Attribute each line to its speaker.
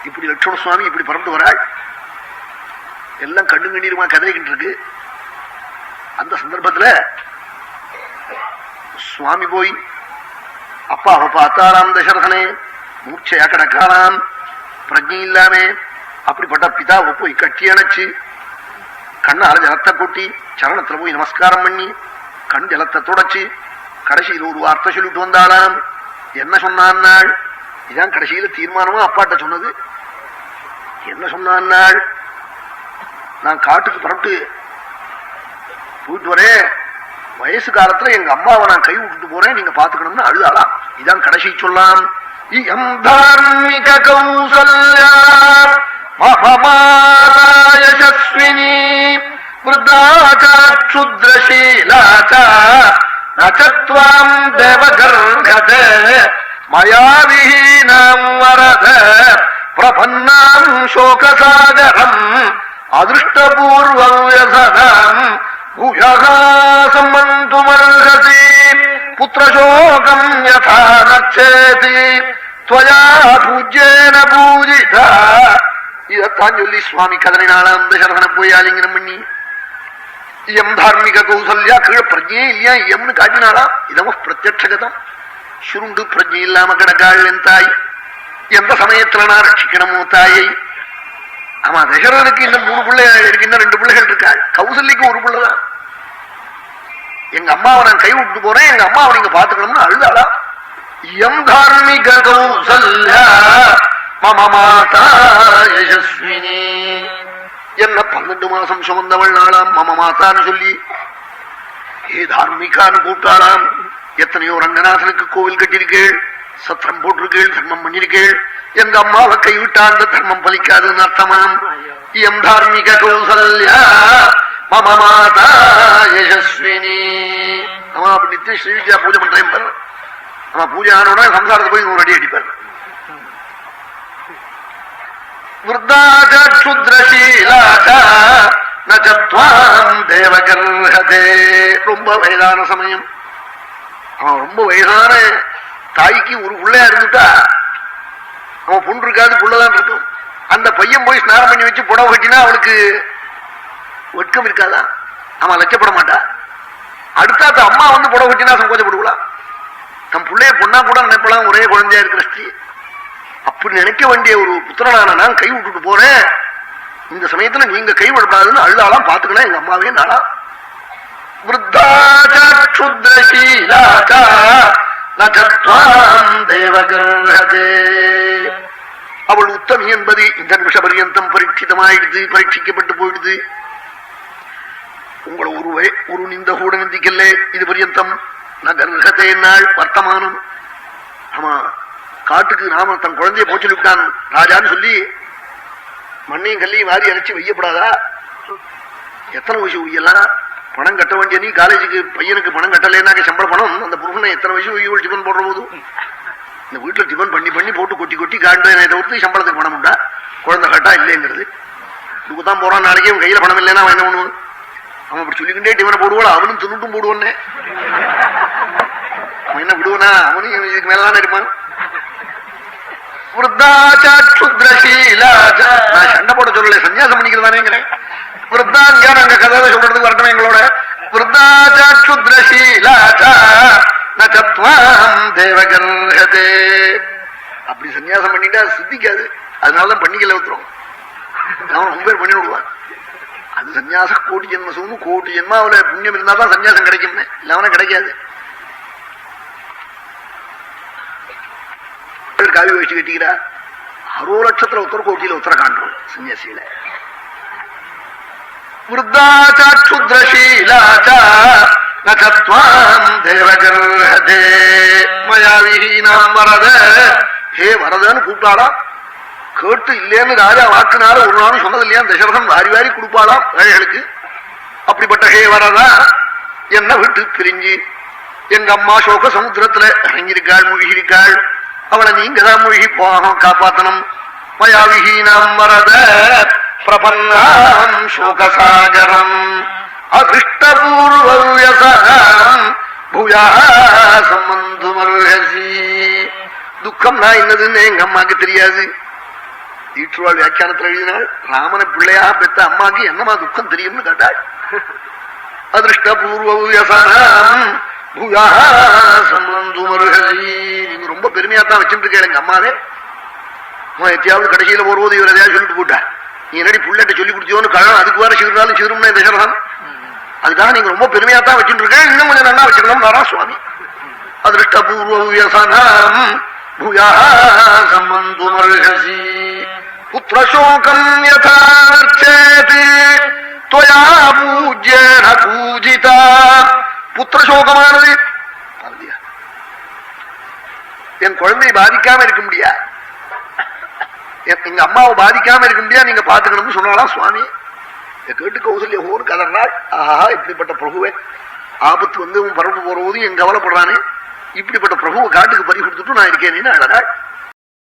Speaker 1: இப்படி லட்சுமண சுவாமி இப்படி பறந்து வராள். எல்லாம் கண்ணு கண்ணீருமா கதறிக்கிட்டு இருக்கு. அந்த சந்தர்ப்பத்துல சுவாமி போய் அப்பாவை பார்த்தாராம் தசரதனே, மூர்ச்சையா கிடக்காராம், பிரஜை இல்லாமே. அப்படிப்பட்ட பிதாவை போய் கட்டி அணைச்சு கண்ணால ஜலத்தை கொட்டி சரணத்துல போய் நமஸ்காரம் பண்ணி கண் ஜலத்தை தொடச்சு கடைசியில் ஒரு வார்த்தை சொல்லிட்டு வந்தாளாம். என்ன சொன்னாள்? இதான் கடைசியில தீர்மானமா அப்பாட்ட சொன்னது. என்ன சொன்னாள்? நான் காட்டுக்கு புறப்பட்டு போயிட்டு வரேன், வயசு காலத்துல எங்க அம்மாவை நான் கை விட்டுட்டு போறேன், நீங்க பாத்துக்கணும்னு அழுதாளாம். இதான் கடைசி சொல்லாம். தார்மிக கௌசல்யா மகமாதாயசஸ்வினி க்ஷுத்ரசீலாச்சா நச்வாம் தேவகர்கதே மயா விஹீனம் வரத பிரபன்னாம் சோகசாகரம் அதிருஷ்டபூர்வம் யசதாம் பூயகாசமந்துமர்ஹசி புத்திரசோகம் யதா நச்சேதி த்வயா பூஜ்யேன பூஜிதா. இதத்தான் சொல்லி சுவாமி கதறினாளாம். தசரதனை போய் ஆலிங்கனம் பண்ணி எம் தார்மிக கௌசல்யா, கீழே பிரஜையே இல்லையா எம்னு காட்டினாளாம். இதம பிரத்யட்சகதம். சுருண்டு பிரஜை இல்லாம கிடக்காள் என் தாய், எந்த சமயத்துல நான் ரட்சிக்கணுமோ தாயை. ஆமா, தசரதனுக்கு இன்னும் 3 பிள்ளைகள் இருக்கு, இன்னும் 2 பிள்ளைகள் இருக்காள். கௌசல்யக்கு ஒரு பிள்ளைதான். எங்க அம்மாவை நான் கை விட்டு போறேன், எங்க அம்மாவை நீங்க பாத்துக்கணும்னு அழுதாளா. எம் தார்மிக கௌசல்யா மம மாதா யசஸ்வினி, என்ன 12 மாசம் சுமந்தவள் நாளாம். மம மாதான்னு சொல்லி ஏ தார்மிகான்னு கூப்பிட்டாளாம். எத்தனையோ ரங்கநாதனுக்கு கோவில் கட்டியிருக்கேள், சத்திரம் போட்டிருக்கேள், தர்மம் பண்ணிருக்கேள். எங்க அம்மாவை கைவிட்டா அந்த தர்மம் பலிக்காதுன்னு அர்த்தமாம். எம் தார்மிக கௌசல்யா மம மாதா யசஸ்வினி. ஆமா, அப்படி நித்தியம் ஸ்ரீவித்யா பூஜை பண்றேன் பாரு. ஆமா, பூஜை ஆனோட சம்சாரத்தை போய் 100 அடி அடிப்பார். ரொம்ப வயதான சமயம். அவன் ரொம்ப வயதான தாய்க்கு ஒரு பிள்ளையா இருந்துட்டா அவன் பொண்ணு இருக்காது, புள்ளதான் இருக்கும். அந்த பையன் போய் ஸ்நானம் பண்ணி வச்சு புடவை கட்டினா அவனுக்கு வெட்கம் இருக்காதா? அவன் லட்சப்பட மாட்டா. அடுத்த அம்மா வந்து புடவை கட்டினா சங்கோச்சப்படுவா. தன் பிள்ளைய பொண்ணா கூட நினைப்பலாம், ஒரே குழந்தையா இருக்கிற ஸ்ரீ. அப்படி நினைக்க வேண்டிய ஒரு புத்திரனான நான் கை விட்டுட்டு போறேன், இந்த சமயத்துல நீங்க கை விடப்படாதுன்னு அழுதாலாம். பாத்துக்கலாம் எங்க அம்மாவே நாளா. அவள் உத்தமி என்பது இந்த நிமிஷ பரியந்தம் பரீட்சிதமாயிடுது, பரீட்சிக்கப்பட்டு போயிடுது. உங்களை ஒரு நிந்த கூட நிந்திக்கல இது பரியந்தம். நகர்கதே நாள் வர்த்தமானம். ஆமா, காட்டுக்கு நாம தன் குழந்தைய போச்சு விட்டான் ராஜான்னு சொல்லி மண்ணையும் கல்லையும் வாரி அணைச்சு வையப்படாதா? எத்தனை வயசு உயலாம்? பணம் கட்ட வேண்டிய நீ காலேஜுக்கு பையனுக்கு பணம் கட்டலைன்னாக்க சம்பள பணம் அந்த புருஷனை எத்தனை வயசு உயிர் டிஃபன் போடுற போது இந்த வீட்டுல டிஃபன் பண்ணி பண்ணி போட்டு கொட்டி கொட்டி காண்பேன். இதை விட்டு சம்பளத்துக்கு பணம் உண்டா? குழந்தை கட்டா இல்லைங்கிறது இதுக்குதான் போறான். நாளைக்கு அவன் கையில பணம் இல்லைன்னா அவன் என்ன பண்ணுவான்? அவன் அப்படி சொல்லிக்கிட்டே டிஃபனை போடுவாள். அவனும் தின்னுட்டும் போடுவானே, அவன் என்ன விடுவானா? அவனும் இதுக்கு மேலதானே இருப்பான். நான் சண்டை போட சொல்லல, சன்னியாசம் பண்ணிக்கிறதானேங்கிறேன். விருத்தாங்க நாங்க கதை சொல்றதுக்கு வரட்டும் எங்களோட. அப்படி சன்னியாசம் பண்ணிட்டா சித்திக்காது, அதனாலதான் பண்ணிக்கல விட்டுரும். அவன் ரொம்ப பேர் பண்ணி விடுவான். அது சன்னியாச கோட்டி ஜென்ம சூன்னு, கோட்டி ஜென்மா அவளை புண்ணியம் இருந்தா தான் சன்னியாசம் கிடைக்கும்னு, இல்லாம கிடைக்காது. காவி வச்சு கட்டிக்கிறா 60 லட்சத்துல உத்தர கோட்டியில உத்தர காண்றோம் சன்னியாசியில. ஹே வரதன்னு கூப்பிட்டாளா. கேட்டு இல்லேன்னு ராஜா வாக்குனால ஒரு நாளும் சொன்னது இல்லையா? தசரதன் வாரி வாரி கொடுப்பாளாம் ஏழைகளுக்கு. அப்படிப்பட்ட ஹே வரதா, என்ன விட்டு பிரிஞ்சு எங்க அம்மா சோக சமுத்திரத்துல இறங்கியிருக்காள், மூழ்கியிருக்காள். அவளை நீங்கதான் மூழ்கி போகணும், காப்பாத்தணும். மயாவிஹீனம் வரத பிரபன்னாம் சோகசாகரம் அதிருஷ்டபூர்வம் பூயாசமந்துமர்ஹசி. துக்கம் நான் என்னதுன்னு எங்க அம்மாக்கு தெரியாது. ஈற்றுவாள் வியாக்கியானத்தில் எழுதினாள், ராமனை பிள்ளையா பெற்ற அம்மாக்கு என்னமா துக்கம் தெரியும்னு கேட்டாள். அதிருஷ்டபூர்வ நீங்க ரொம்ப பெருமையா தான் வச்சுட்டு இருக்கேன் எங்க அம்மாவே. எத்தியாவது கடைசியில போறது இவர் எதையாவது சொல்லிட்டு போட்டா, நீ என்னடி புள்ளட்ட சொல்லி கொடுத்தியோன்னு கழகம் அதுக்கு வேற சிறுநாளும் சிறும்னா தசரதன். அதுக்காக நீங்க ரொம்ப பெருமையா தான் வச்சுட்டு இருக்கேன், இன்னும் கொஞ்சம் நல்லா வச்சுக்கணும் நாரா சுவாமி. அதிருஷ்டபூர்வ புத்திரசோகம் யதார்ச்சேதி त्वया पूज्येन पूजिता. புத்திரசோகமானது என் குழந்தையை பாதிக்காம இருக்க முடியா, எங்க அம்மாவை பாதிக்காம இருக்க முடியா, நீங்க பாத்துக்கணும்னு சொன்னாலாம் சுவாமி. கேட்டு கௌசல்ய ஹோன்னு கதறாள். ஆஹா, இப்படிப்பட்ட பிரபுவே ஆபத்து வந்து உன் பரப்பு போற போது என் கவலைப்படுறானே, இப்படிப்பட்ட பிரபுவை காட்டுக்கு பறி கொடுத்துட்டு நான் இருக்கேன்னு அழகாள்.